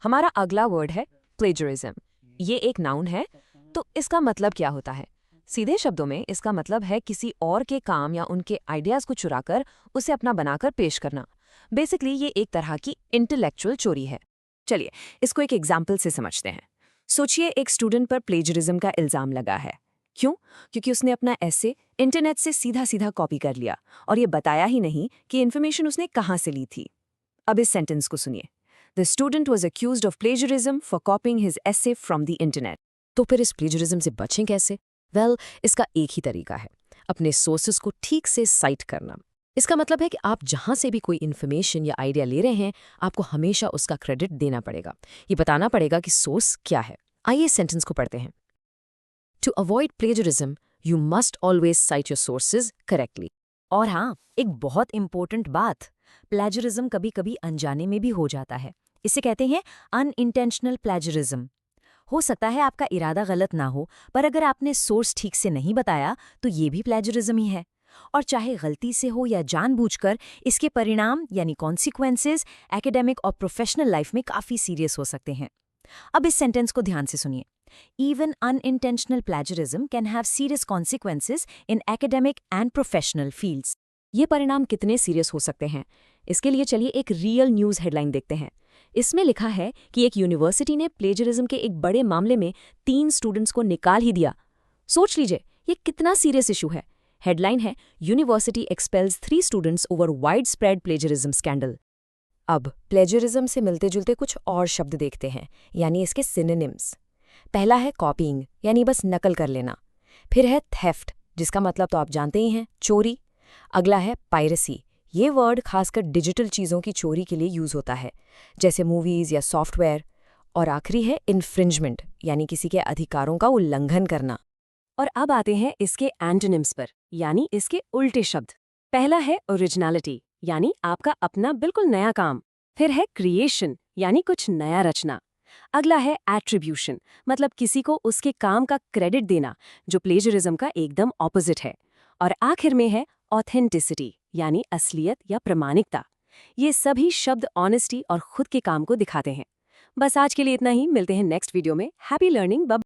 हमारा अगला वर्ड है प्लेजरिज्म। ये एक नाउन है, तो इसका मतलब क्या होता है? सीधे शब्दों में इसका मतलब है किसी और के काम या उनके आइडियाज को चुराकर उसे अपना बनाकर पेश करना। बेसिकली ये एक तरह की इंटेलेक्चुअल चोरी है। चलिए इसको एक एग्जाम्पल से समझते हैं। सोचिए एक स्टूडेंट पर प्लेजरिज्म का इल्जाम लगा है। क्यों? क्योंकि उसने अपना ऐसे इंटरनेट से सीधा सीधा कॉपी कर लिया और ये बताया ही नहीं कि इन्फॉर्मेशन उसने कहाँ से ली थी। अब इस सेंटेंस को सुनिए। The student was accused of plagiarism for कॉपिंग his essay from the internet. तो फिर इस प्लेजरिज्म से बचें कैसे? इसका एक ही तरीका है, अपने सोर्सेस को ठीक से साइट करना। इसका मतलब है कि आप जहां से भी कोई इन्फॉर्मेशन या आइडिया ले रहे हैं, आपको हमेशा उसका क्रेडिट देना पड़ेगा। ये बताना पड़ेगा कि सोर्स क्या है। आइए सेंटेंस को पढ़ते हैं। To avoid plagiarism you must always cite your sources correctly. और हाँ, एक बहुत इंपॉर्टेंट बात, प्लेजरिज्म कभी कभी अनजाने में भी हो जाता है। इसे कहते हैं अनइंटेंशनल प्लेजरिज्म। हो सकता है आपका इरादा गलत ना हो, पर अगर आपने सोर्स ठीक से नहीं बताया तो ये भी प्लेजरिज्म ही है। और चाहे गलती से हो या जानबूझकर, इसके परिणाम यानी कॉन्सिक्वेंसेस एकेडमिक और प्रोफेशनल लाइफ में काफी सीरियस हो सकते हैं। अब इस सेंटेंस को ध्यान से सुनिए। Even unintentional plagiarism can have serious consequences in academic and professional fields. ये परिणाम कितने सीरियस हो सकते हैं, इसके लिए चलिए एक रियल न्यूज़ हेडलाइन देखते हैं। इसमें लिखा है कि एक यूनिवर्सिटी ने प्लेजरिज्म के एक बड़े मामले में 3 स्टूडेंट्स को निकाल ही दिया। सोच लीजिए ये कितना सीरियस इशू है। हेडलाइन है, university expels 3 students over wide spread plagiarism scandal. अब प्लेजरिज्म से मिलते जुलते कुछ और शब्द देखते हैं, यानी इसके सिनोनिम्स। पहला है कॉपीइंग, यानी बस नकल कर लेना। फिर है थेफ्ट, जिसका मतलब तो आप जानते ही हैं, चोरी। अगला है पायरेसी। ये वर्ड खासकर डिजिटल चीज़ों की चोरी के लिए यूज़ होता है, जैसे मूवीज़ या सॉफ्टवेयर। और आखिरी है इन्फ्रिंजमेंट, यानी किसी के अधिकारों का उल्लंघन करना। और अब आते हैं इसके एंटोनिम्स पर, यानी इसके उल्टे शब्द। पहला है ओरिजिनलिटी, यानी आपका अपना बिल्कुल नया काम। फिर है क्रिएशन, यानी कुछ नया रचना। अगला है एट्रीब्यूशन, मतलब किसी को उसके काम का क्रेडिट देना, जो प्लेजरिज्म का एकदम ऑपोजिट है। और आखिर में है ऑथेंटिसिटी, यानी असलियत या प्रामाणिकता। ये सभी शब्द ऑनेस्टी और खुद के काम को दिखाते हैं। बस आज के लिए इतना ही, मिलते हैं नेक्स्ट वीडियो में। Happy learning.